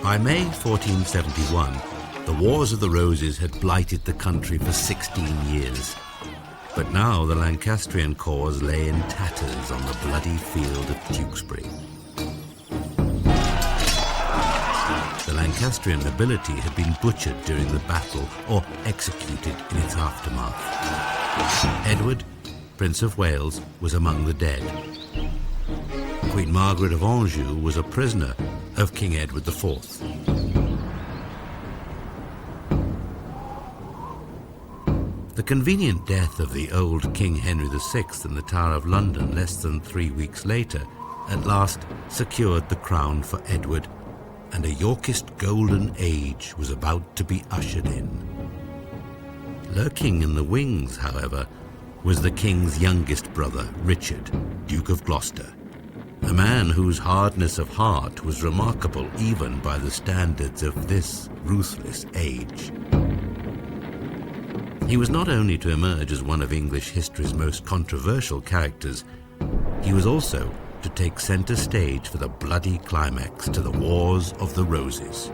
By May 1471, the Wars of the Roses had blighted the country for 16 years. But now the Lancastrian cause lay in tatters on the bloody field of Tewkesbury. The Lancastrian nobility had been butchered during the battle or executed in its aftermath. Edward, Prince of Wales, was among the dead. Queen Margaret of Anjou was a prisoner of King Edward IV. The convenient death of the old King Henry VI in the Tower of London less than 3 weeks later at last secured the crown for Edward, and a Yorkist golden age was about to be ushered in. Lurking in the wings, however, was the king's youngest brother, Richard, Duke of Gloucester, a man whose hardness of heart was remarkable even by the standards of this ruthless age. He was not only to emerge as one of English history's most controversial characters, he was also to take center stage for the bloody climax to the Wars of the Roses.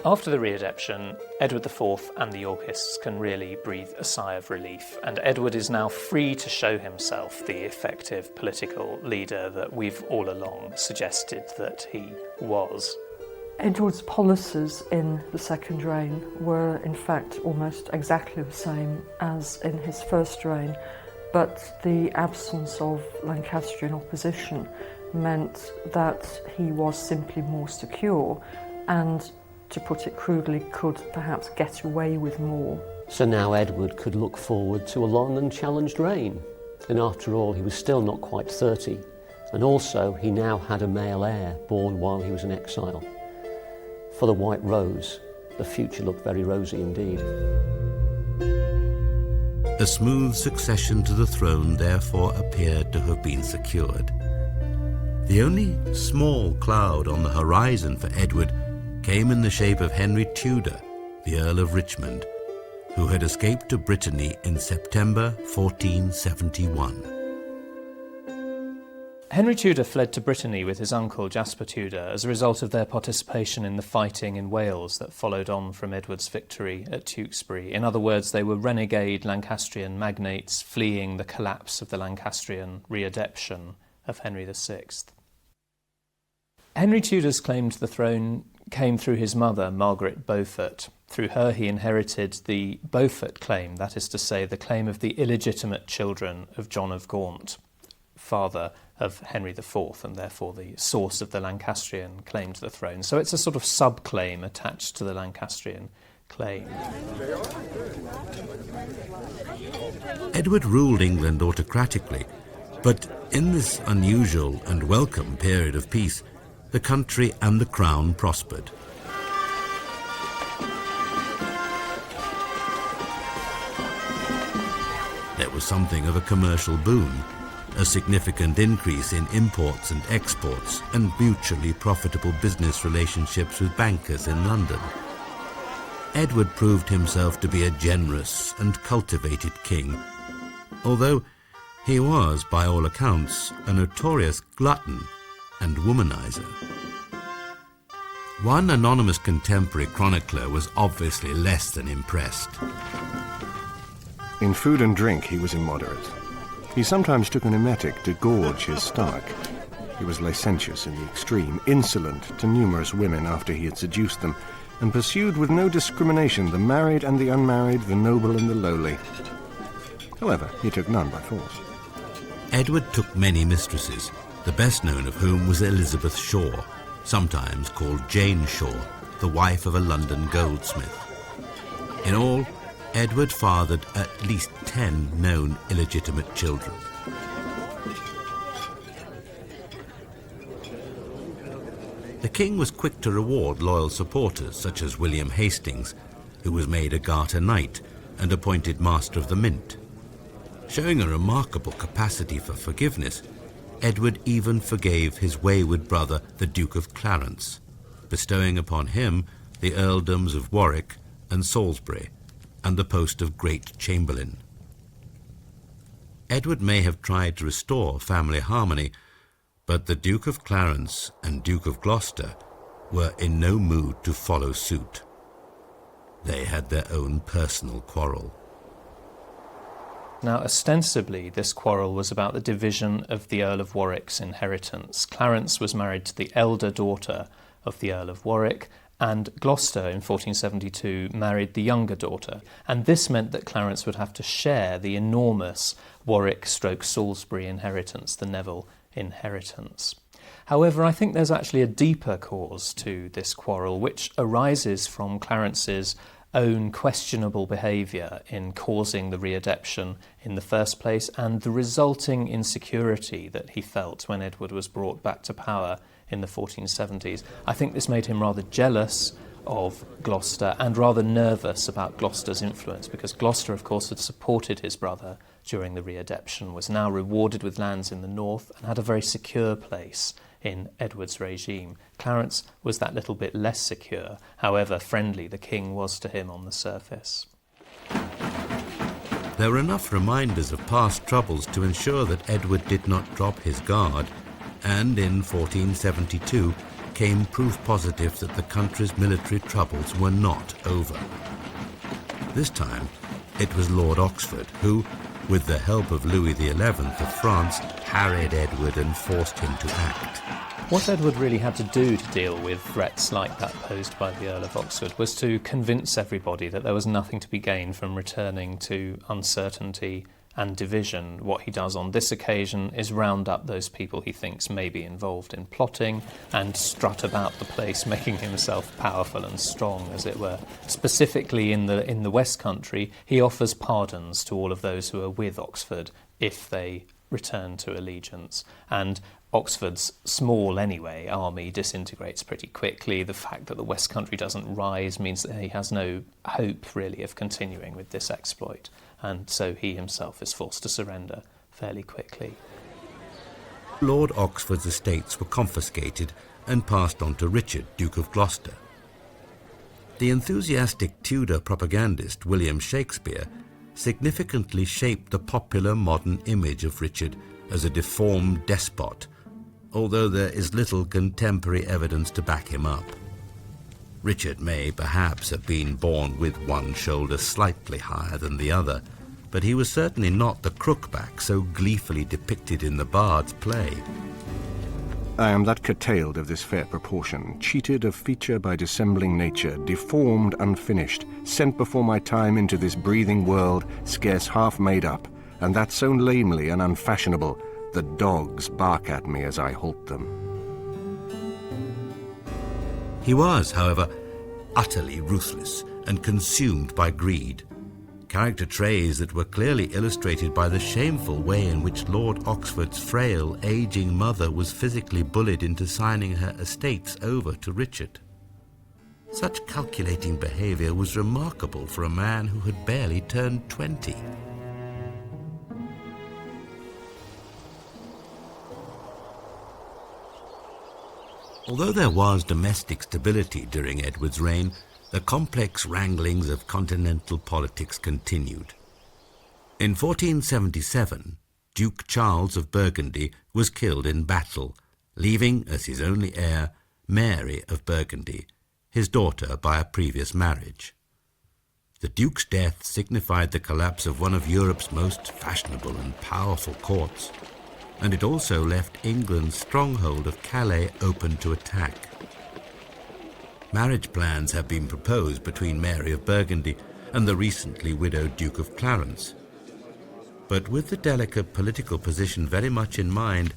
After the readaptation, Edward IV and the Yorkists can really breathe a sigh of relief, and Edward is now free to show himself the effective political leader that we've all along suggested that he was. Edward's policies in the second reign were in fact almost exactly the same as in his first reign, but the absence of Lancastrian opposition meant that he was simply more secure and, to put it crudely, could perhaps get away with more. So now Edward could look forward to a long and challenged reign. And after all, he was still not quite 30. And also, he now had a male heir born while he was in exile. For the White Rose, the future looked very rosy indeed. A smooth succession to the throne therefore appeared to have been secured. The only small cloud on the horizon for Edward came in the shape of Henry Tudor, the Earl of Richmond, who had escaped to Brittany in September 1471. Henry Tudor fled to Brittany with his uncle Jasper Tudor as a result of their participation in the fighting in Wales that followed on from Edward's victory at Tewkesbury. In other words, they were renegade Lancastrian magnates fleeing the collapse of the Lancastrian readaptation of Henry VI. Henry Tudor's claim to the throne came through his mother, Margaret Beaufort. Through her he inherited the Beaufort claim, that is to say, the claim of the illegitimate children of John of Gaunt, father of Henry IV, and therefore the source of the Lancastrian claim to the throne. So it's a sort of sub-claim attached to the Lancastrian claim. Edward ruled England autocratically, but in this unusual and welcome period of peace, the country and the crown prospered. There was something of a commercial boom, a significant increase in imports and exports, and mutually profitable business relationships with bankers in London. Edward proved himself to be a generous and cultivated king, although he was, by all accounts, a notorious glutton and womanizer. One anonymous contemporary chronicler was obviously less than impressed. In food and drink he was immoderate. He sometimes took an emetic to gorge his stomach. He was licentious in the extreme, insolent to numerous women after he had seduced them, and pursued with no discrimination the married and the unmarried, the noble and the lowly. However, he took none by force. Edward took many mistresses, the best known of whom was Elizabeth Shaw, sometimes called Jane Shaw, the wife of a London goldsmith. In all, Edward fathered at least 10 known illegitimate children. The king was quick to reward loyal supporters such as William Hastings, who was made a Garter Knight and appointed Master of the Mint. Showing a remarkable capacity for forgiveness, Edward even forgave his wayward brother, the Duke of Clarence, bestowing upon him the earldoms of Warwick and Salisbury and the post of Great Chamberlain. Edward may have tried to restore family harmony, but the Duke of Clarence and Duke of Gloucester were in no mood to follow suit. They had their own personal quarrel. Now, ostensibly, this quarrel was about the division of the Earl of Warwick's inheritance. Clarence was married to the elder daughter of the Earl of Warwick, and Gloucester in 1472 married the younger daughter. And this meant that Clarence would have to share the enormous Warwick/Salisbury inheritance, the Neville inheritance. However, I think there's actually a deeper cause to this quarrel, which arises from Clarence's own questionable behaviour in causing the readeption in the first place and the resulting insecurity that he felt when Edward was brought back to power in the 1470s. I think this made him rather jealous of Gloucester and rather nervous about Gloucester's influence, because Gloucester, of course, had supported his brother during the readeption, was now rewarded with lands in the north and had a very secure place in Edward's regime. Clarence was that little bit less secure, however friendly the king was to him on the surface. There were enough reminders of past troubles to ensure that Edward did not drop his guard, and in 1472 came proof positive that the country's military troubles were not over. This time, it was Lord Oxford who, with the help of Louis XI of France, harried Edward and forced him to act. What Edward really had to do to deal with threats like that posed by the Earl of Oxford was to convince everybody that there was nothing to be gained from returning to uncertainty and division. What he does on this occasion is round up those people he thinks may be involved in plotting and strut about the place, making himself powerful and strong, as it were. Specifically in the West Country, he offers pardons to all of those who are with Oxford if they return to allegiance. And Oxford's small, anyway, army disintegrates pretty quickly. The fact that the West Country doesn't rise means that he has no hope, really, of continuing with this exploit. And so he himself is forced to surrender fairly quickly. Lord Oxford's estates were confiscated and passed on to Richard, Duke of Gloucester. The enthusiastic Tudor propagandist William Shakespeare significantly shaped the popular modern image of Richard as a deformed despot, although there is little contemporary evidence to back him up. Richard may perhaps have been born with one shoulder slightly higher than the other, but he was certainly not the crookback so gleefully depicted in the Bard's play. I am that curtailed of this fair proportion, cheated of feature by dissembling nature, deformed, unfinished, sent before my time into this breathing world, scarce half made up, and that so lamely and unfashionable, the dogs bark at me as I halt them. He was, however, utterly ruthless and consumed by greed, character traits that were clearly illustrated by the shameful way in which Lord Oxford's frail, aging mother was physically bullied into signing her estates over to Richard. Such calculating behaviour was remarkable for a man who had barely turned 20. Although there was domestic stability during Edward's reign, the complex wranglings of continental politics continued. In 1477, Duke Charles of Burgundy was killed in battle, leaving as his only heir Mary of Burgundy, his daughter by a previous marriage. The Duke's death signified the collapse of one of Europe's most fashionable and powerful courts. and it also left England's stronghold of Calais open to attack. Marriage plans have been proposed between Mary of Burgundy and the recently widowed Duke of Clarence. But with the delicate political position very much in mind,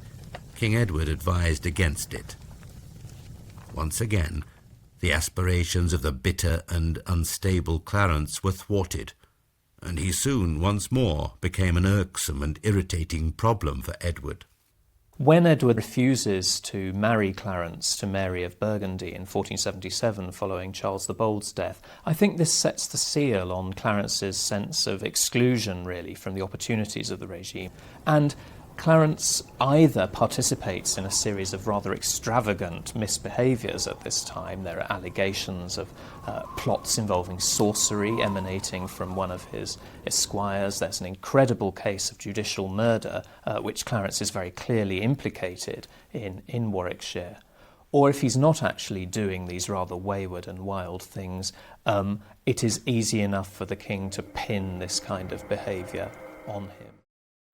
King Edward advised against it. Once again, the aspirations of the bitter and unstable Clarence were thwarted, and he soon once more became an irksome and irritating problem for Edward. When Edward refuses to marry Clarence to Mary of Burgundy in 1477 following Charles the Bold's death, I think this sets the seal on Clarence's sense of exclusion, really, from the opportunities of the regime. And Clarence either participates in a series of rather extravagant misbehaviours at this time. There are allegations of plots involving sorcery emanating from one of his esquires. There's an incredible case of judicial murder, which Clarence is very clearly implicated in Warwickshire. Or if he's not actually doing these rather wayward and wild things, it is easy enough for the king to pin this kind of behaviour on him.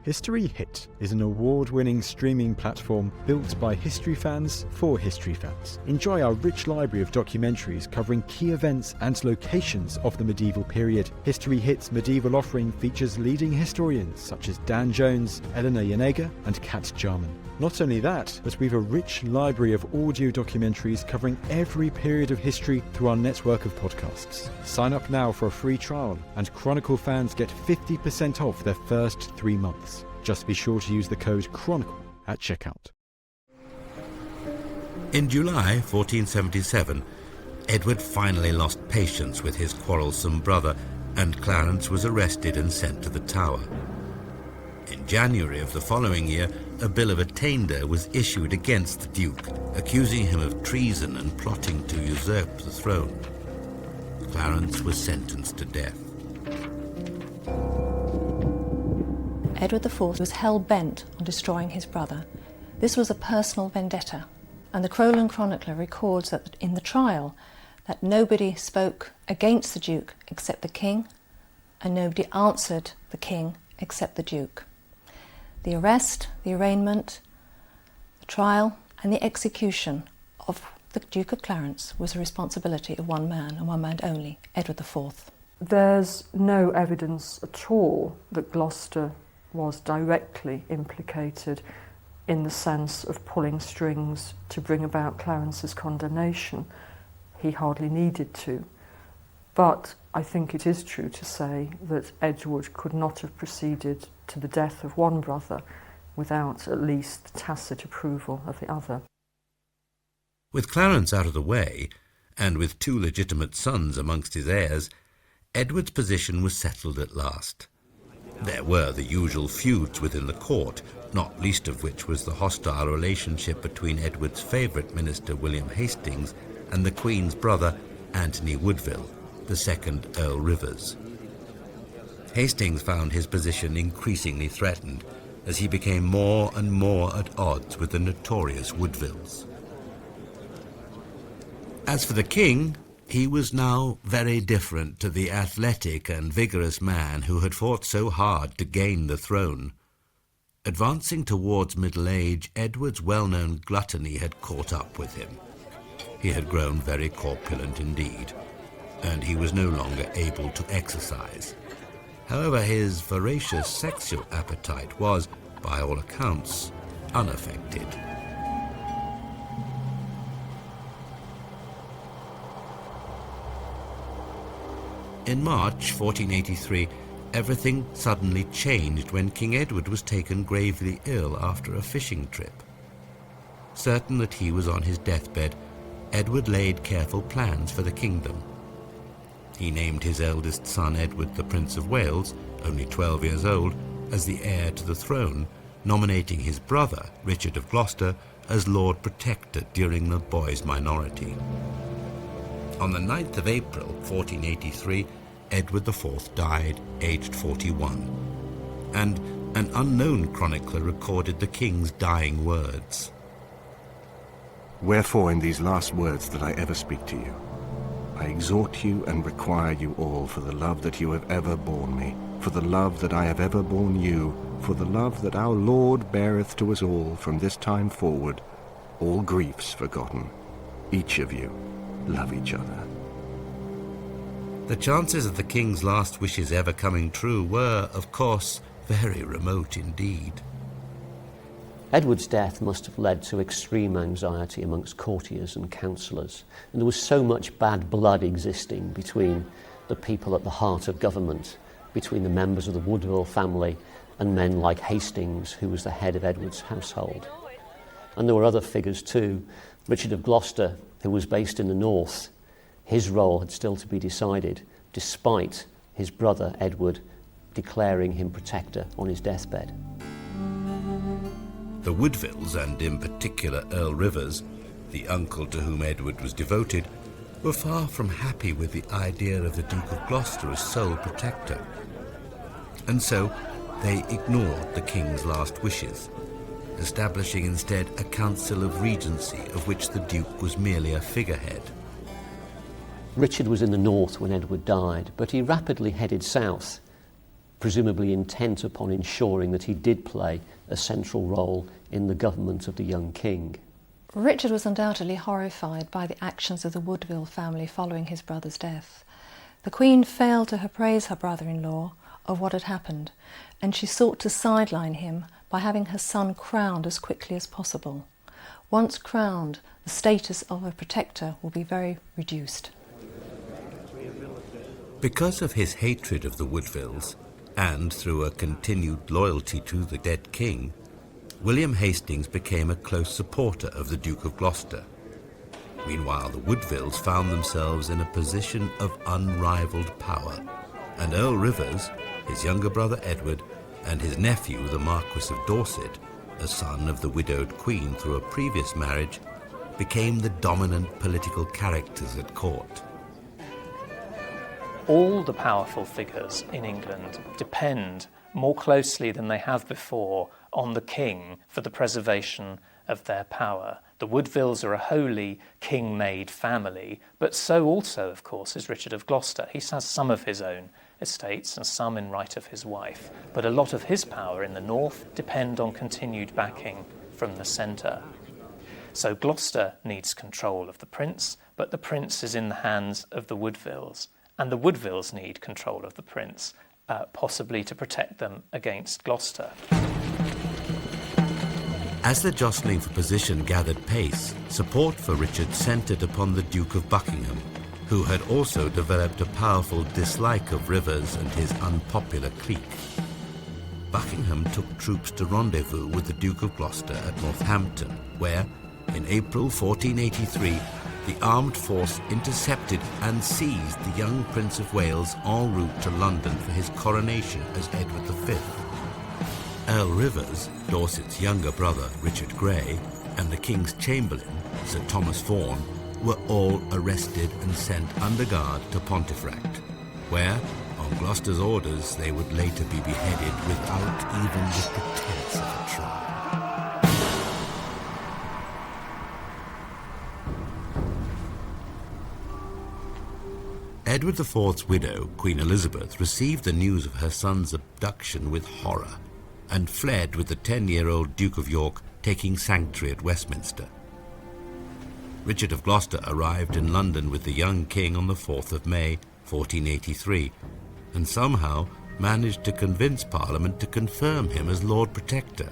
History Hit is an award-winning streaming platform built by history fans for history fans. Enjoy our rich library of documentaries covering key events and locations of the medieval period. History Hit's medieval offering features leading historians such as Dan Jones, Eleanor Janega and Kat Jarman. Not only that, but we've a rich library of audio documentaries covering every period of history through our network of podcasts. Sign up now for a free trial, and Chronicle fans get 50% off their first 3 months. Just be sure to use the code Chronicle at checkout. In July 1477, Edward finally lost patience with his quarrelsome brother, and Clarence was arrested and sent to the Tower. In January of the following year, a bill of attainder was issued against the Duke, accusing him of treason and plotting to usurp the throne. Clarence was sentenced to death. Edward IV was hell-bent on destroying his brother. This was a personal vendetta, and the Crowland Chronicler records that in the trial that nobody spoke against the Duke except the king, and nobody answered the king except the Duke. The arrest, the arraignment, the trial and the execution of the Duke of Clarence was the responsibility of one man and one man only, Edward IV. There's no evidence at all that Gloucester was directly implicated in the sense of pulling strings to bring about Clarence's condemnation. He hardly needed to. But I think it is true to say that Edward could not have proceeded to the death of one brother without at least tacit approval of the other. With Clarence out of the way, and with 2 legitimate sons amongst his heirs, Edward's position was settled at last. There were the usual feuds within the court, not least of which was the hostile relationship between Edward's favourite minister William Hastings and the Queen's brother Anthony Woodville, the second Earl Rivers. Hastings found his position increasingly threatened as he became more and more at odds with the notorious Woodvilles. As for the king, he was now very different to the athletic and vigorous man who had fought so hard to gain the throne. Advancing towards middle age, Edward's well-known gluttony had caught up with him. He had grown very corpulent indeed, and he was no longer able to exercise. However, his voracious sexual appetite was, by all accounts, unaffected. In March 1483, everything suddenly changed when King Edward was taken gravely ill after a fishing trip. Certain that he was on his deathbed, Edward laid careful plans for the kingdom. He named his eldest son Edward, the Prince of Wales, only 12 years old, as the heir to the throne, nominating his brother, Richard of Gloucester, as Lord Protector during the boy's minority. On the 9th of April, 1483, Edward IV died, aged 41, and an unknown chronicler recorded the king's dying words. Wherefore in these last words that I ever speak to you, I exhort you and require you all for the love that you have ever borne me, for the love that I have ever borne you, for the love that our Lord beareth to us all from this time forward, all griefs forgotten. Each of you love each other. The chances of the king's last wishes ever coming true were, of course, very remote indeed. Edward's death must have led to extreme anxiety amongst courtiers and councillors, and there was so much bad blood existing between the people at the heart of government, between the members of the Woodville family and men like Hastings, who was the head of Edward's household. And there were other figures too. Richard of Gloucester, who was based in the north, his role had still to be decided, despite his brother Edward declaring him protector on his deathbed. The Woodvilles, and in particular Earl Rivers, the uncle to whom Edward was devoted, were far from happy with the idea of the Duke of Gloucester as sole protector. And so they ignored the king's last wishes, establishing instead a council of regency of which the Duke was merely a figurehead. Richard was in the north when Edward died, but he rapidly headed south, presumably intent upon ensuring that he did play a central role in the government of the young king. Richard was undoubtedly horrified by the actions of the Woodville family following his brother's death. The Queen failed to appraise her brother-in-law of what had happened, and she sought to sideline him by having her son crowned as quickly as possible. Once crowned, the status of a protector will be very reduced. Because of his hatred of the Woodvilles, and through a continued loyalty to the dead king, William Hastings became a close supporter of the Duke of Gloucester. Meanwhile, the Woodvilles found themselves in a position of unrivaled power, and Earl Rivers, his younger brother Edward, and his nephew, the Marquis of Dorset, a son of the widowed Queen through a previous marriage, became the dominant political characters at court. All the powerful figures in England depend more closely than they have before on the king for the preservation of their power. The Woodvilles are a wholly king-made family, but so also, of course, is Richard of Gloucester. He has some of his own estates and some in right of his wife, but a lot of his power in the north depend on continued backing from the centre. So Gloucester needs control of the prince, but the prince is in the hands of the Woodvilles. And the Woodvilles need control of the prince, possibly to protect them against Gloucester. As the jostling for position gathered pace, support for Richard centred upon the Duke of Buckingham, who had also developed a powerful dislike of Rivers and his unpopular clique. Buckingham took troops to rendezvous with the Duke of Gloucester at Northampton, where, in April 1483, the armed force intercepted and seized the young Prince of Wales en route to London for his coronation as Edward V. Earl Rivers, Dorset's younger brother Richard Grey, and the King's Chamberlain, Sir Thomas Vaughan, were all arrested and sent under guard to Pontefract, where, on Gloucester's orders, they would later be beheaded without even the pretense of a trial. Edward IV's widow, Queen Elizabeth, received the news of her son's abduction with horror and fled with the 10-year-old Duke of York taking sanctuary at Westminster. Richard of Gloucester arrived in London with the young king on the 4th of May, 1483, and somehow managed to convince Parliament to confirm him as Lord Protector.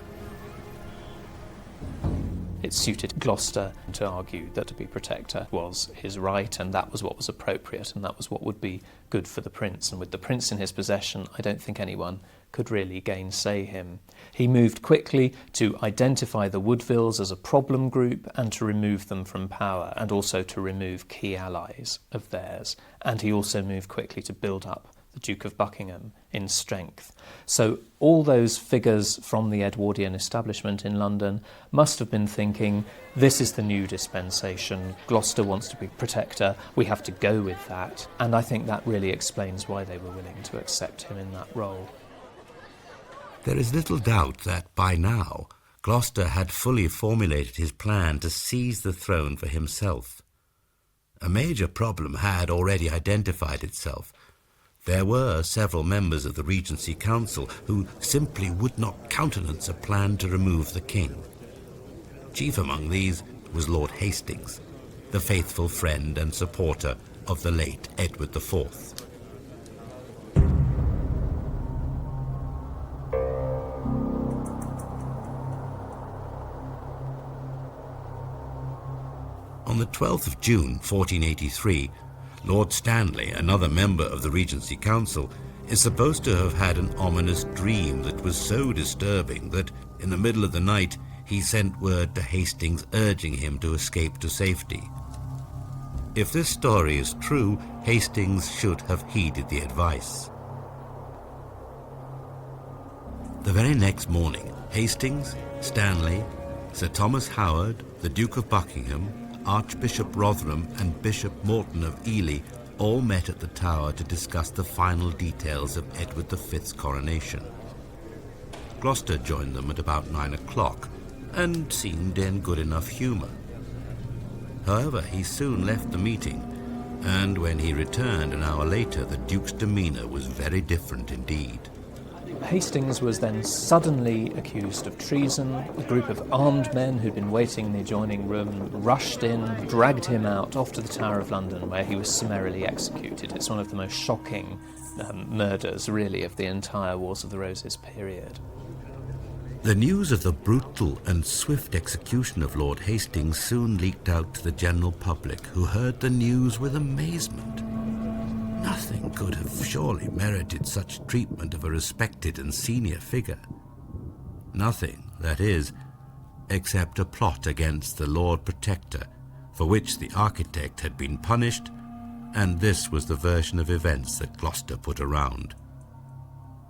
It suited Gloucester to argue that to be protector was his right, and that was what was appropriate, and that was what would be good for the prince. And with the prince in his possession, I don't think anyone could really gainsay him. He moved quickly to identify the Woodvilles as a problem group and to remove them from power, and also to remove key allies of theirs. And he also moved quickly to build up the Duke of Buckingham in strength. So all those figures from the Edwardian establishment in London must have been thinking, this is the new dispensation, Gloucester wants to be protector, we have to go with that. And I think that really explains why they were willing to accept him in that role. There is little doubt that by now Gloucester had fully formulated his plan to seize the throne for himself. A major problem had already identified itself. There were several members of the Regency Council who simply would not countenance a plan to remove the king. Chief among these was Lord Hastings, the faithful friend and supporter of the late Edward IV. On the 12th of June 1483, Lord Stanley, another member of the Regency Council, is supposed to have had an ominous dream that was so disturbing that, in the middle of the night, he sent word to Hastings urging him to escape to safety. If this story is true, Hastings should have heeded the advice. The very next morning, Hastings, Stanley, Sir Thomas Howard, the Duke of Buckingham, Archbishop Rotherham and Bishop Morton of Ely all met at the Tower to discuss the final details of Edward V's coronation. Gloucester joined them at about 9 o'clock and seemed in good enough humour. However, he soon left the meeting, and when he returned an hour later, the Duke's demeanour was very different indeed. Hastings was then suddenly accused of treason. A group of armed men who'd been waiting in the adjoining room rushed in, dragged him out off to the Tower of London, where he was summarily executed. It's one of the most shocking murders, really, of the entire Wars of the Roses period. The news of the brutal and swift execution of Lord Hastings soon leaked out to the general public, who heard the news with amazement. Nothing could have surely merited such treatment of a respected and senior figure. Nothing, that is, except a plot against the Lord Protector, for which the architect had been punished, and this was the version of events that Gloucester put around.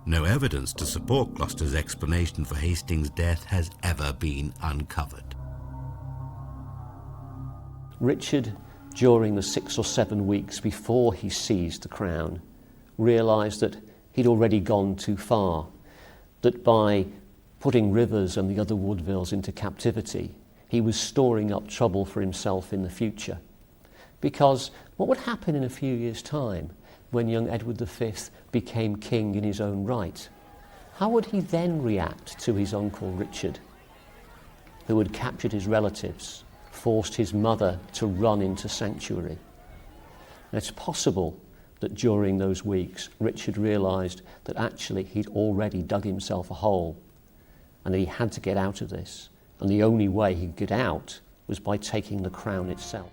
No evidence to support Gloucester's explanation for Hastings' death has ever been uncovered. Richard, during the 6 or 7 weeks before he seized the crown, realised that he'd already gone too far, that by putting Rivers and the other Woodvilles into captivity, he was storing up trouble for himself in the future. Because what would happen in a few years' time when young Edward V became king in his own right? How would he then react to his uncle Richard, who had captured his relatives, forced his mother to run into sanctuary? And it's possible that during those weeks Richard realised that actually he'd already dug himself a hole and that he had to get out of this, and the only way he could get out was by taking the crown itself.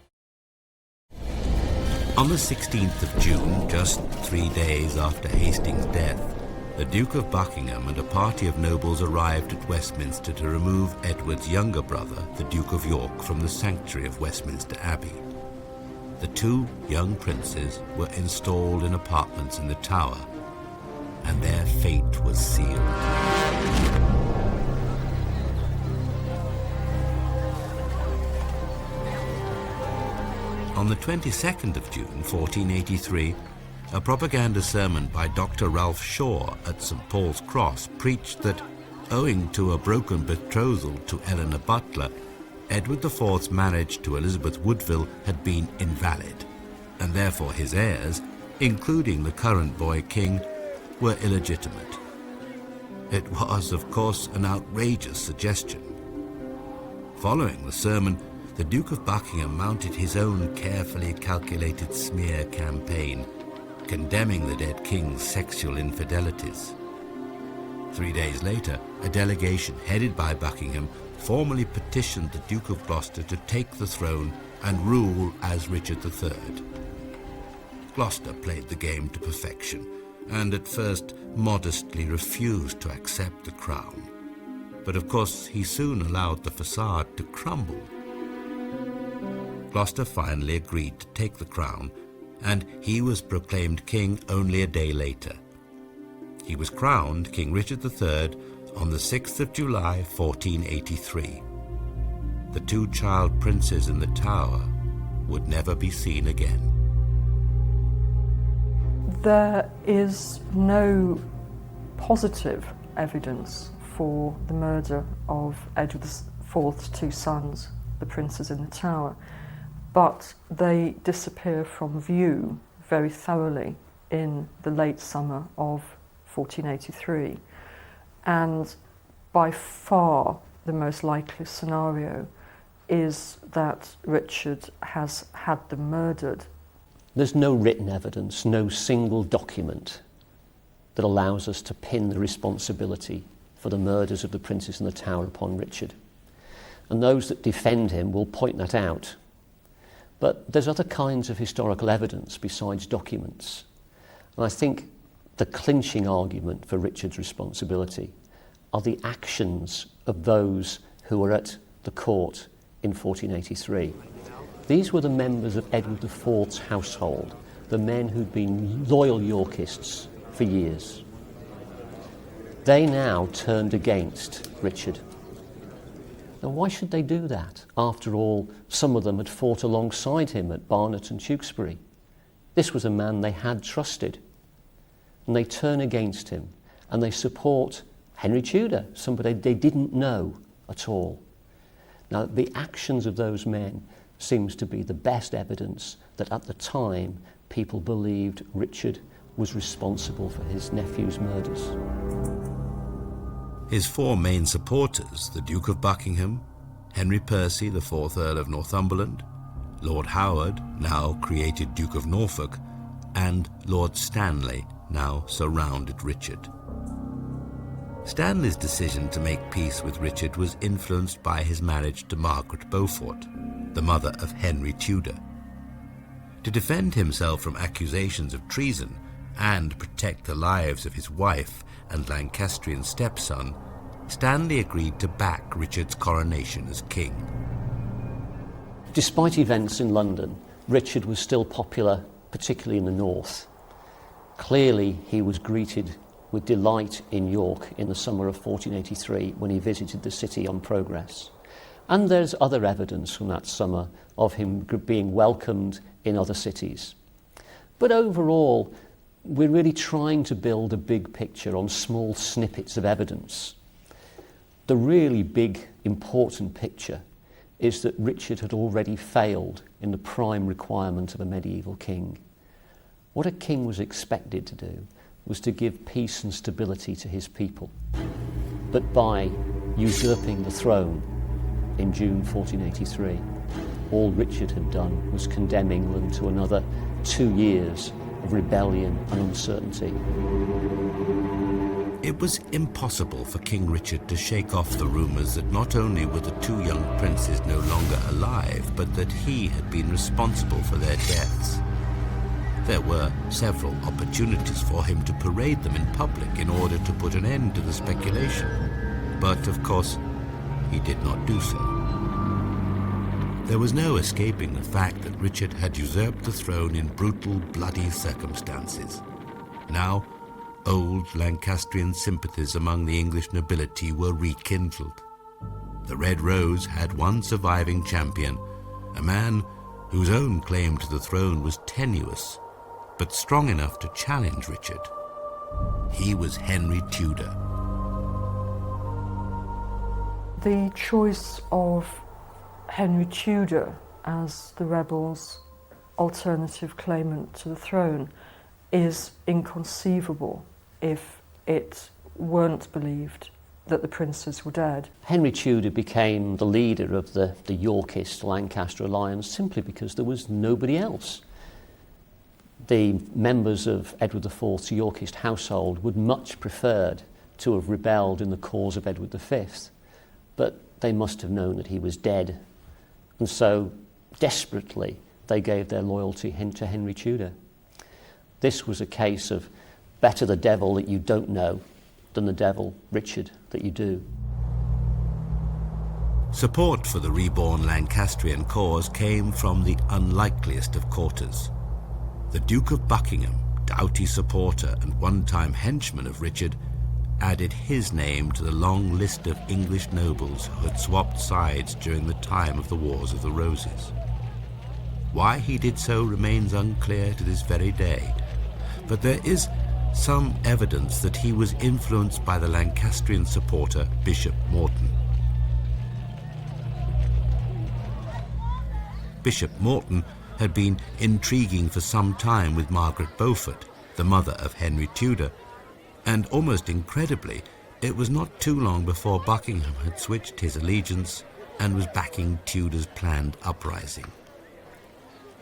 On the 16th of June, just 3 days after Hastings' death, the Duke of Buckingham and a party of nobles arrived at Westminster to remove Edward's younger brother, the Duke of York, from the sanctuary of Westminster Abbey. The two young princes were installed in apartments in the Tower, and their fate was sealed. On the 22nd of June, 1483, a propaganda sermon by Dr. Ralph Shaw at St. Paul's Cross preached that, owing to a broken betrothal to Eleanor Butler, Edward IV's marriage to Elizabeth Woodville had been invalid, and therefore his heirs, including the current boy king, were illegitimate. It was, of course, an outrageous suggestion. Following the sermon, the Duke of Buckingham mounted his own carefully calculated smear campaign, condemning the dead king's sexual infidelities. 3 days later, a delegation headed by Buckingham formally petitioned the Duke of Gloucester to take the throne and rule as Richard III. Gloucester played the game to perfection, and at first modestly refused to accept the crown. But of course he soon allowed the facade to crumble. Gloucester finally agreed to take the crown, and he was proclaimed king only a day later. He was crowned King Richard III on the 6th of July, 1483. The two child princes in the Tower would never be seen again. There is no positive evidence for the murder of Edward IV's two sons, the princes in the Tower, but they disappear from view very thoroughly in the late summer of 1483. And by far the most likely scenario is that Richard has had them murdered. There's no written evidence, no single document that allows us to pin the responsibility for the murders of the princes in the Tower upon Richard. And those that defend him will point that out. But there's other kinds of historical evidence besides documents. And I think the clinching argument for Richard's responsibility are the actions of those who were at the court in 1483. These were the members of Edward IV's household, the men who'd been loyal Yorkists for years. They now turned against Richard. Now, why should they do that? After all, some of them had fought alongside him at Barnet and Tewkesbury. This was a man they had trusted. And they turn against him, and they support Henry Tudor, somebody they didn't know at all. Now, the actions of those men seems to be the best evidence that at the time people believed Richard was responsible for his nephew's murders. His four main supporters, the Duke of Buckingham, Henry Percy, the 4th Earl of Northumberland, Lord Howard, now created Duke of Norfolk, and Lord Stanley, now surrounded Richard. Stanley's decision to make peace with Richard was influenced by his marriage to Margaret Beaufort, the mother of Henry Tudor. To defend himself from accusations of treason and protect the lives of his wife and Lancastrian stepson, Stanley agreed to back Richard's coronation as king. Despite events in London, Richard was still popular, particularly in the north. Clearly, he was greeted with delight in York in the summer of 1483 when he visited the city on progress. And there's other evidence from that summer of him being welcomed in other cities. But overall, we're really trying to build a big picture on small snippets of evidence. The really big, important picture is that Richard had already failed in the prime requirement of a medieval king. What a king was expected to do was to give peace and stability to his people. But by usurping the throne in June 1483, all Richard had done was condemn England to another 2 years of rebellion and uncertainty. It was impossible for King Richard to shake off the rumours that not only were the two young princes no longer alive, but that he had been responsible for their deaths. There were several opportunities for him to parade them in public in order to put an end to the speculation. But, of course, he did not do so. There was no escaping the fact that Richard had usurped the throne in brutal, bloody circumstances. Now, old Lancastrian sympathies among the English nobility were rekindled. The Red Rose had one surviving champion, a man whose own claim to the throne was tenuous, but strong enough to challenge Richard. He was Henry Tudor. The choice of Henry Tudor as the rebels' alternative claimant to the throne is inconceivable if it weren't believed that the princes were dead. Henry Tudor became the leader of the Yorkist Lancaster alliance simply because there was nobody else. The members of Edward IV's Yorkist household would much preferred to have rebelled in the cause of Edward V, but they must have known that he was dead, and so desperately they gave their loyalty to Henry Tudor. This was a case of better the devil that you don't know than the devil, Richard, that you do. Support for the reborn Lancastrian cause came from the unlikeliest of quarters. The Duke of Buckingham, doughty supporter and one-time henchman of Richard, added his name to the long list of English nobles who had swapped sides during the time of the Wars of the Roses. Why he did so remains unclear to this very day, but there is some evidence that he was influenced by the Lancastrian supporter Bishop Morton. Bishop Morton had been intriguing for some time with Margaret Beaufort the mother of Henry Tudor, and almost incredibly, it was not too long before Buckingham had switched his allegiance and was backing Tudor's planned uprising.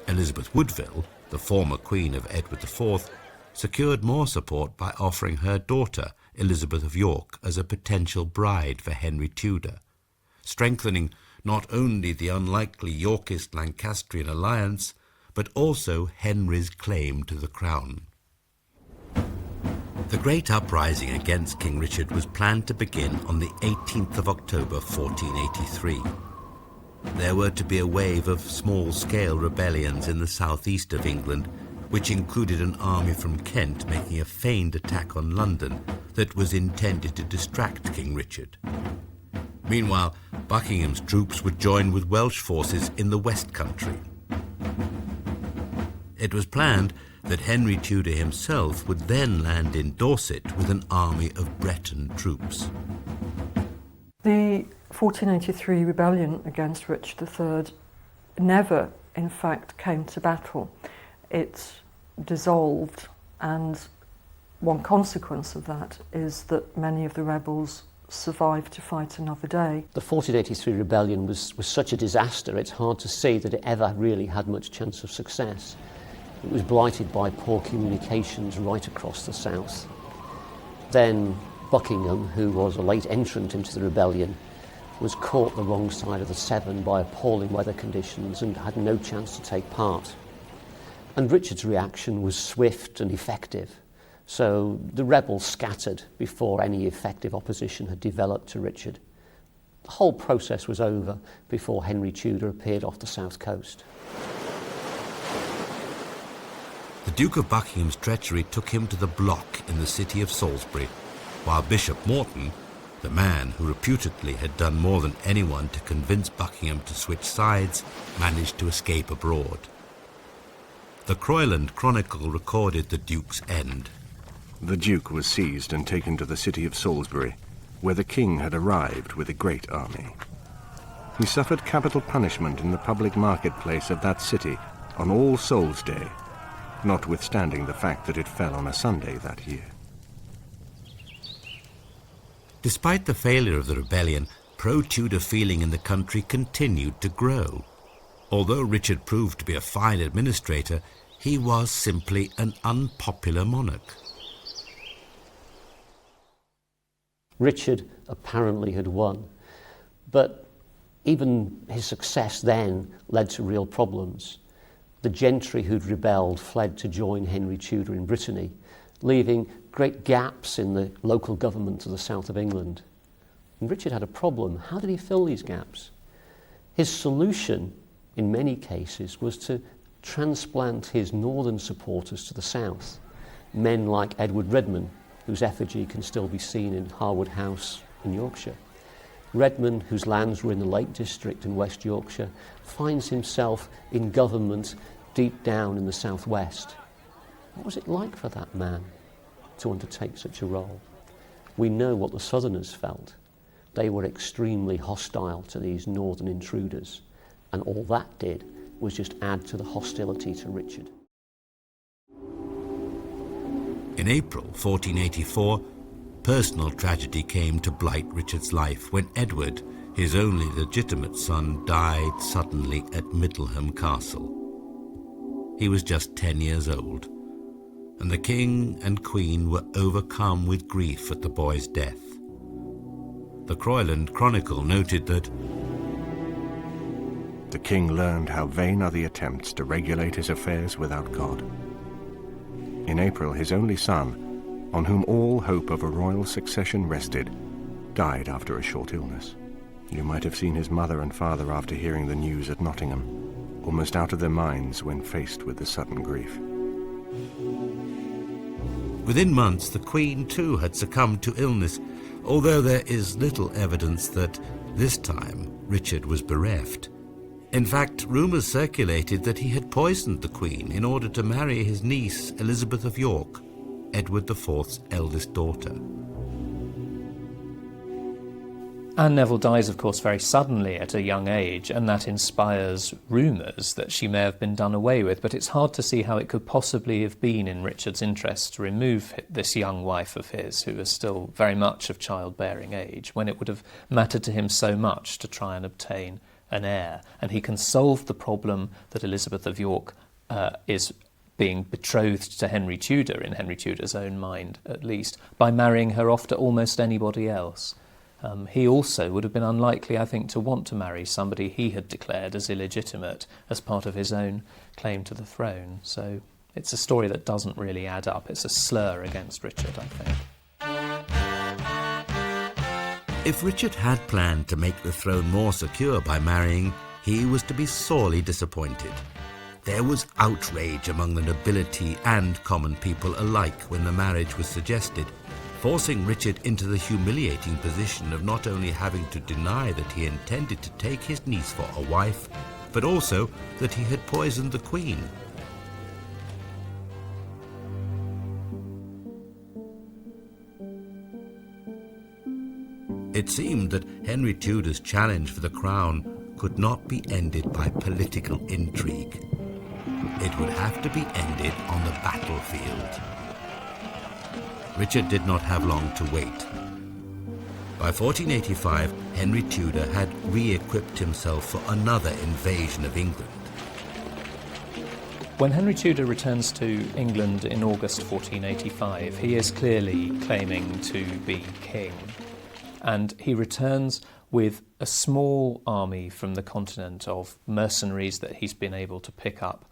Elizabeth Woodville, the former Queen of Edward IV, secured more support by offering her daughter, Elizabeth of York, as a potential bride for Henry Tudor, strengthening not only the unlikely Yorkist Lancastrian alliance, but also Henry's claim to the crown. The great uprising against King Richard was planned to begin on the 18th of October 1483. There were to be a wave of small-scale rebellions in the southeast of England, which included an army from Kent making a feigned attack on London that was intended to distract King Richard. Meanwhile, Buckingham's troops would join with Welsh forces in the West Country. It was planned that Henry Tudor himself would then land in Dorset with an army of Breton troops. The 1483 rebellion against Richard III never, in fact, came to battle. It dissolved, and one consequence of that is that many of the rebels survived to fight another day. The 1483 rebellion was such a disaster, it's hard to see that it ever really had much chance of success. It was blighted by poor communications right across the south. Then Buckingham, who was a late entrant into the rebellion, was caught the wrong side of the Severn by appalling weather conditions and had no chance to take part. And Richard's reaction was swift and effective. So the rebels scattered before any effective opposition had developed to Richard. The whole process was over before Henry Tudor appeared off the south coast. The Duke of Buckingham's treachery took him to the block in the city of Salisbury, while Bishop Morton, the man who reputedly had done more than anyone to convince Buckingham to switch sides, managed to escape abroad. The Chronicle recorded the Duke's end. The Duke was seized and taken to the city of Salisbury, where the king had arrived with a great army. He suffered capital punishment in the public marketplace of that city on All Souls' Day, notwithstanding the fact that it fell on a Sunday that year. Despite the failure of the rebellion, pro-Tudor feeling in the country continued to grow. Although Richard proved to be a fine administrator, he was simply an unpopular monarch. Richard apparently had won, but even his success then led to real problems. The gentry who'd rebelled fled to join Henry Tudor in Brittany, leaving great gaps in the local government of the south of England. And Richard had a problem. How did he fill these gaps? His solution, in many cases, was to transplant his northern supporters to the south. Men like Edward Redman, whose effigy can still be seen in Harwood House in Yorkshire. Redman, whose lands were in the Lake District in West Yorkshire, finds himself in government deep down in the southwest. What was it like for that man to undertake such a role? We know what the Southerners felt. They were extremely hostile to these northern intruders, and all that did was just add to the hostility to Richard. In April 1484, personal tragedy came to blight Richard's life when Edward, his only legitimate son, died suddenly at Middleham Castle. He was just 10 years old, and the king and queen were overcome with grief at the boy's death. The Chronicle noted that the king learned how vain are the attempts to regulate his affairs without God. In April, his only son, on whom all hope of a royal succession rested, died after a short illness. You might have seen his mother and father after hearing the news at Nottingham, almost out of their minds when faced with the sudden grief. Within months, the Queen too had succumbed to illness, although there is little evidence that this time Richard was bereft. In fact, rumours circulated that he had poisoned the Queen in order to marry his niece, Elizabeth of York, Edward IV's eldest daughter. Anne Neville dies, of course, very suddenly at a young age, and that inspires rumours that she may have been done away with, but it's hard to see how it could possibly have been in Richard's interest to remove this young wife of his, who was still very much of childbearing age, when it would have mattered to him so much to try and obtain an heir. And he can solve the problem that Elizabeth of York is being betrothed to Henry Tudor, in Henry Tudor's own mind at least, by marrying her off to almost anybody else. He also would have been unlikely, I think, to want to marry somebody he had declared as illegitimate as part of his own claim to the throne. So it's a story that doesn't really add up. It's a slur against Richard, I think. If Richard had planned to make the throne more secure by marrying, he was to be sorely disappointed. There was outrage among the nobility and common people alike when the marriage was suggested, forcing Richard into the humiliating position of not only having to deny that he intended to take his niece for a wife, but also that he had poisoned the Queen. It seemed that Henry Tudor's challenge for the crown could not be ended by political intrigue. It would have to be ended on the battlefield. Richard did not have long to wait. By 1485, Henry Tudor had re-equipped himself for another invasion of England. When Henry Tudor returns to England in August 1485, he is clearly claiming to be king. And he returns with a small army from the continent of mercenaries that he's been able to pick up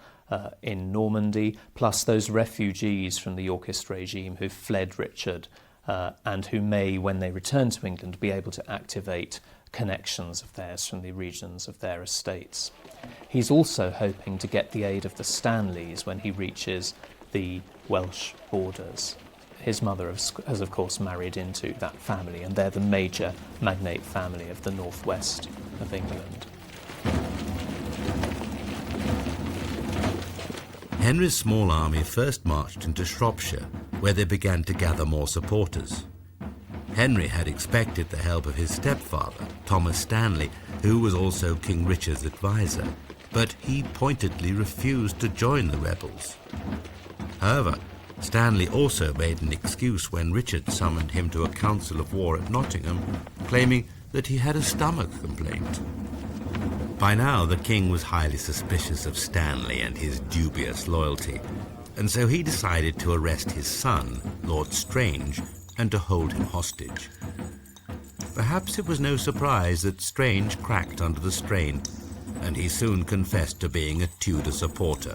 in Normandy, plus those refugees from the Yorkist regime who fled Richard and who may, when they return to England, be able to activate connections of theirs from the regions of their estates. He's also hoping to get the aid of the Stanleys when he reaches the Welsh borders. His mother has, of course, married into that family, and they're the major magnate family of the northwest of England. Henry's small army first marched into Shropshire, where they began to gather more supporters. Henry had expected the help of his stepfather, Thomas Stanley, who was also King Richard's advisor, but he pointedly refused to join the rebels. However, Stanley also made an excuse when Richard summoned him to a council of war at Nottingham, claiming that he had a stomach complaint. By now, the king was highly suspicious of Stanley and his dubious loyalty, and so he decided to arrest his son, Lord Strange, and to hold him hostage. Perhaps it was no surprise that Strange cracked under the strain, and he soon confessed to being a Tudor supporter.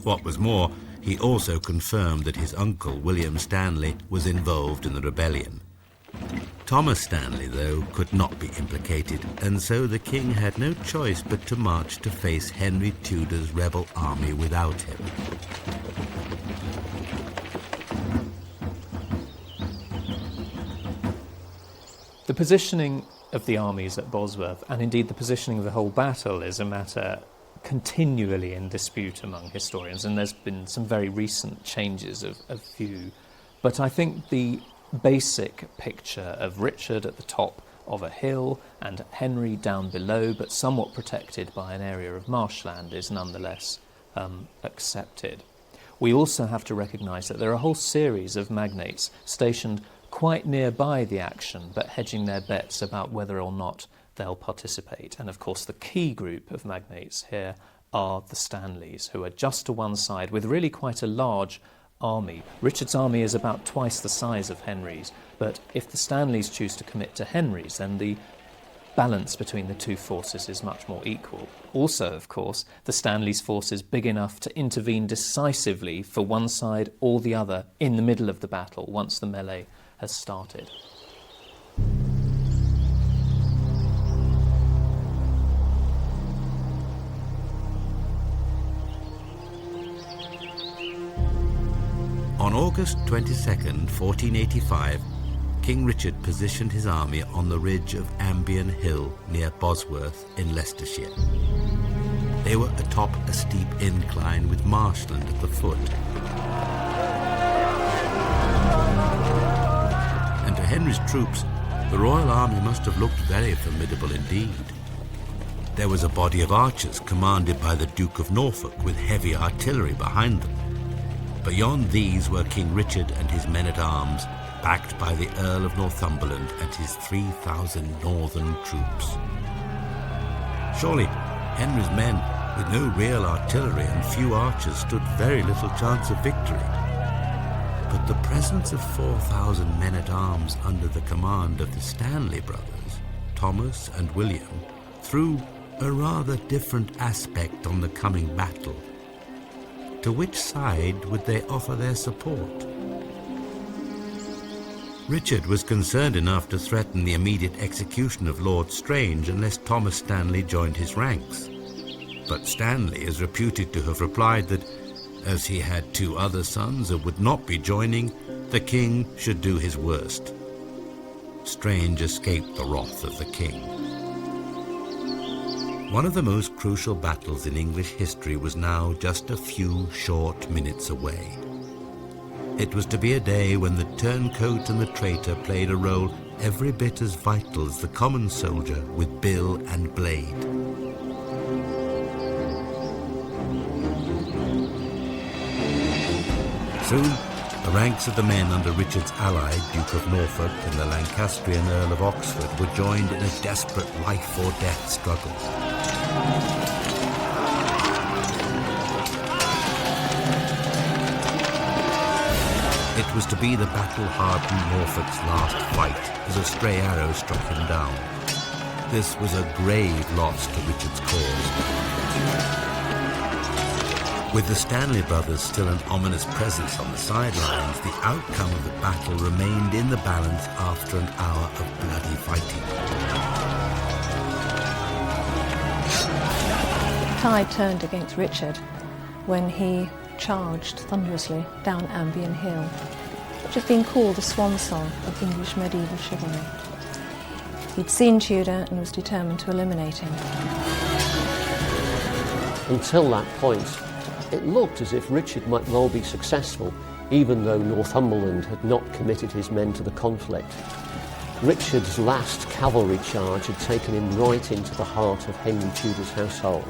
What was more, he also confirmed that his uncle, William Stanley, was involved in the rebellion. Thomas Stanley, though, could not be implicated, and so the king had no choice but to march to face Henry Tudor's rebel army without him. The positioning of the armies at Bosworth, and indeed the positioning of the whole battle, is a matter continually in dispute among historians, and there's been some very recent changes of view. But I think the basic picture of Richard at the top of a hill and Henry down below, but somewhat protected by an area of marshland, is nonetheless accepted. We also have to recognise that there are a whole series of magnates stationed quite nearby the action, but hedging their bets about whether or not they'll participate. And of course the key group of magnates here are the Stanleys, who are just to one side with really quite a large army. Richard's army is about twice the size of Henry's, but if the Stanleys choose to commit to Henry's, then the balance between the two forces is much more equal. Also, of course, the Stanleys' force is big enough to intervene decisively for one side or the other in the middle of the battle once the melee has started. On August 22nd, 1485, King Richard positioned his army on the ridge of Ambion Hill near Bosworth in Leicestershire. They were atop a steep incline with marshland at the foot. And to Henry's troops, The royal army must have looked very formidable indeed. There was a body of archers commanded by the Duke of Norfolk with heavy artillery behind them. Beyond these were King Richard and his men-at-arms, backed by the Earl of Northumberland and his 3,000 northern troops. Surely Henry's men, with no real artillery and few archers, stood very little chance of victory. But the presence of 4,000 men-at-arms under the command of the Stanley brothers, Thomas and William, threw a rather different aspect on the coming battle. To which side would they offer their support? Richard was concerned enough to threaten the immediate execution of Lord Strange unless Thomas Stanley joined his ranks. But Stanley is reputed to have replied that, as he had 2 other sons and would not be joining, the king should do his worst. Strange escaped the wrath of the king. One of the most crucial battles in English history was now just a few short minutes away. It was to be a day when the turncoat and the traitor played a role every bit as vital as the common soldier with bill and blade. Soon, the ranks of the men under Richard's ally, Duke of Norfolk, and the Lancastrian Earl of Oxford were joined in a desperate life-or-death struggle. It was to be the battle-hardened Norfolk's last fight as a stray arrow struck him down. This was a grave loss to Richard's cause. With the Stanley brothers still an ominous presence on the sidelines, the outcome of the battle remained in the balance after an hour of bloody fighting. The tide turned against Richard when he charged thunderously down Ambion Hill, which has been called the swan song of English medieval chivalry. He'd seen Tudor and was determined to eliminate him. Until that point, it looked as if Richard might well be successful, even though Northumberland had not committed his men to the conflict. Richard's last cavalry charge had taken him right into the heart of Henry Tudor's household.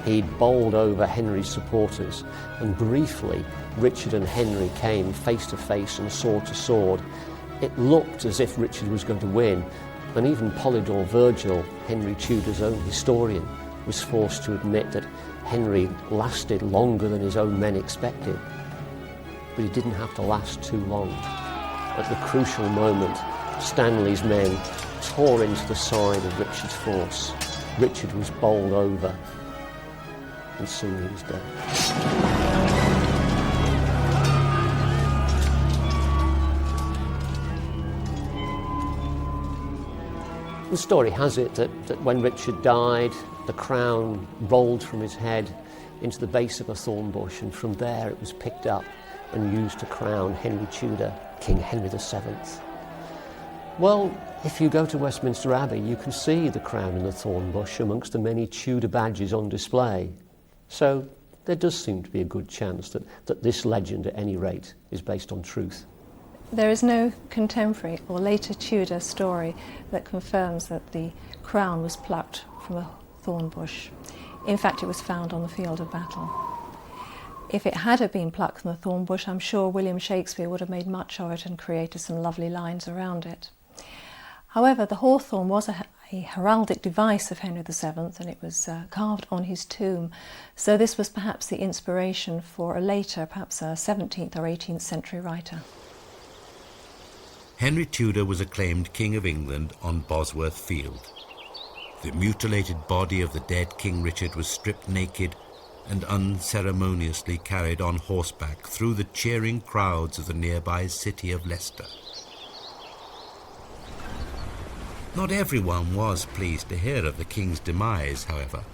He'd bowled over Henry's supporters, and briefly Richard and Henry came face to face and sword to sword. It looked as if Richard was going to win, and even Polydore Virgil, Henry Tudor's own historian, was forced to admit that Henry lasted longer than his own men expected. But he didn't have to last too long. At the crucial moment, Stanley's men tore into the side of Richard's force. Richard was bowled over, and soon he was dead. The story has it that when Richard died, the crown rolled from his head into the base of a thorn bush, and from there it was picked up and used to crown Henry Tudor, King Henry VII. Well, if you go to Westminster Abbey, you can see the crown in the thorn bush amongst the many Tudor badges on display. So there does seem to be a good chance that this legend, at any rate, is based on truth. There is no contemporary or later Tudor story that confirms that the crown was plucked from a thorn bush. In fact, it was found on the field of battle. If it had been plucked from the thorn bush, I'm sure William Shakespeare would have made much of it and created some lovely lines around it. However, the hawthorn was a heraldic device of Henry VII, and it was carved on his tomb. So this was perhaps the inspiration for a later, perhaps a 17th or 18th century writer. Henry Tudor was acclaimed King of England on Bosworth Field. The mutilated body of the dead King Richard was stripped naked and unceremoniously carried on horseback through the cheering crowds of the nearby city of Leicester. Not everyone was pleased to hear of the king's demise, however.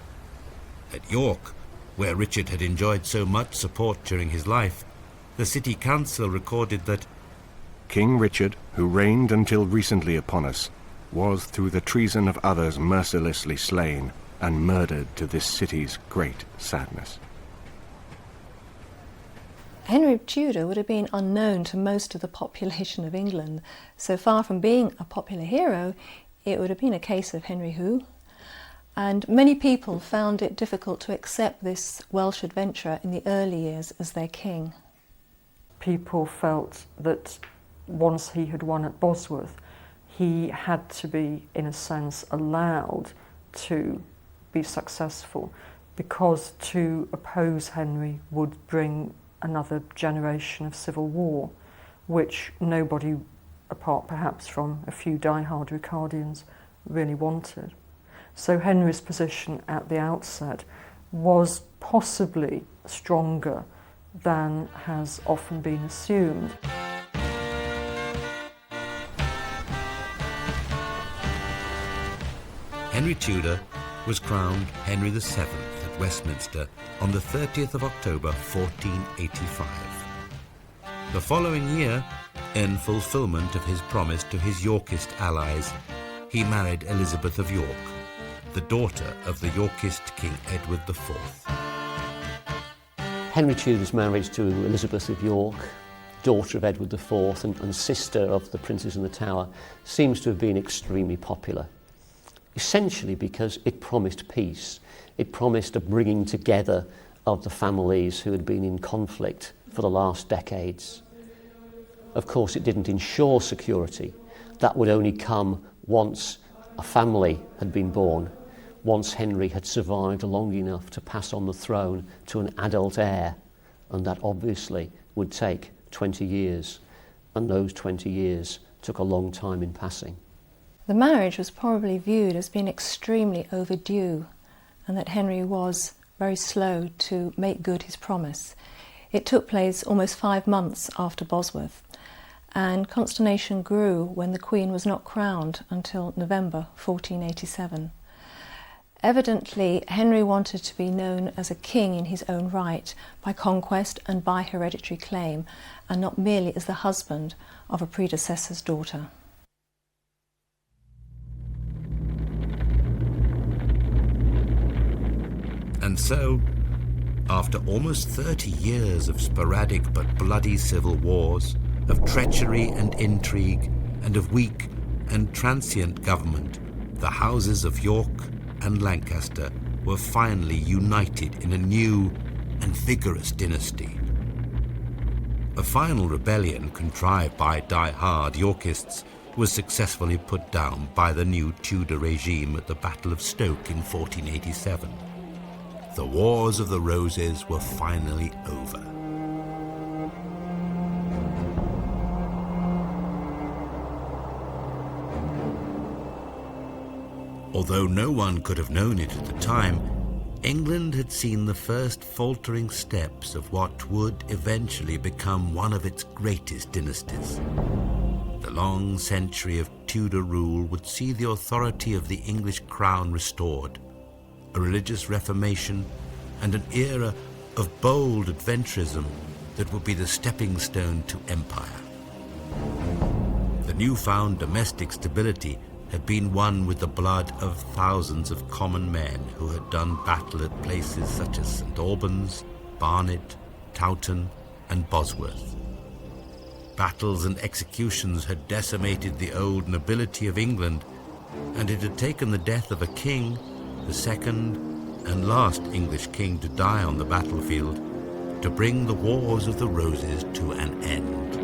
At York, where Richard had enjoyed so much support during his life, the city council recorded that King Richard, who reigned until recently upon us, was through the treason of others mercilessly slain and murdered to this city's great sadness. Henry Tudor would have been unknown to most of the population of England. So far from being a popular hero, it would have been a case of Henry who? And many people found it difficult to accept this Welsh adventurer in the early years as their king. People felt that once he had won at Bosworth, he had to be, in a sense, allowed to be successful, because to oppose Henry would bring another generation of civil war, which nobody, apart perhaps from a few die-hard Ricardians, really wanted. So Henry's position at the outset was possibly stronger than has often been assumed. Henry Tudor was crowned Henry VII at Westminster on the 30th of October 1485. The following year, in fulfilment of his promise to his Yorkist allies, he married Elizabeth of York, the daughter of the Yorkist King Edward IV. Henry Tudor's marriage to Elizabeth of York, daughter of Edward IV and sister of the Princes in the Tower, seems to have been extremely popular. Essentially because it promised peace. It promised a bringing together of the families who had been in conflict for the last decades. Of course, it didn't ensure security. That would only come once a family had been born, once Henry had survived long enough to pass on the throne to an adult heir, and that obviously would take 20 years, and those 20 years took a long time in passing. The marriage was probably viewed as being extremely overdue, and that Henry was very slow to make good his promise. It took place almost 5 months after Bosworth, and consternation grew when the Queen was not crowned until November 1487. Evidently, Henry wanted to be known as a king in his own right, by conquest and by hereditary claim, and not merely as the husband of a predecessor's daughter. And so, after almost 30 years of sporadic but bloody civil wars, of treachery and intrigue, and of weak and transient government, the houses of York and Lancaster were finally united in a new and vigorous dynasty. A final rebellion contrived by die-hard Yorkists was successfully put down by the new Tudor regime at the Battle of Stoke in 1487. The Wars of the Roses were finally over. Although no one could have known it at the time, England had seen the first faltering steps of what would eventually become one of its greatest dynasties. The long century of Tudor rule would see the authority of the English crown restored, a religious reformation, and an era of bold adventurism that would be the stepping stone to empire. The newfound domestic stability had been won with the blood of thousands of common men who had done battle at places such as St. Albans, Barnet, Towton, and Bosworth. Battles and executions had decimated the old nobility of England, and it had taken the death of a king, the second and last English king to die on the battlefield, to bring the Wars of the Roses to an end.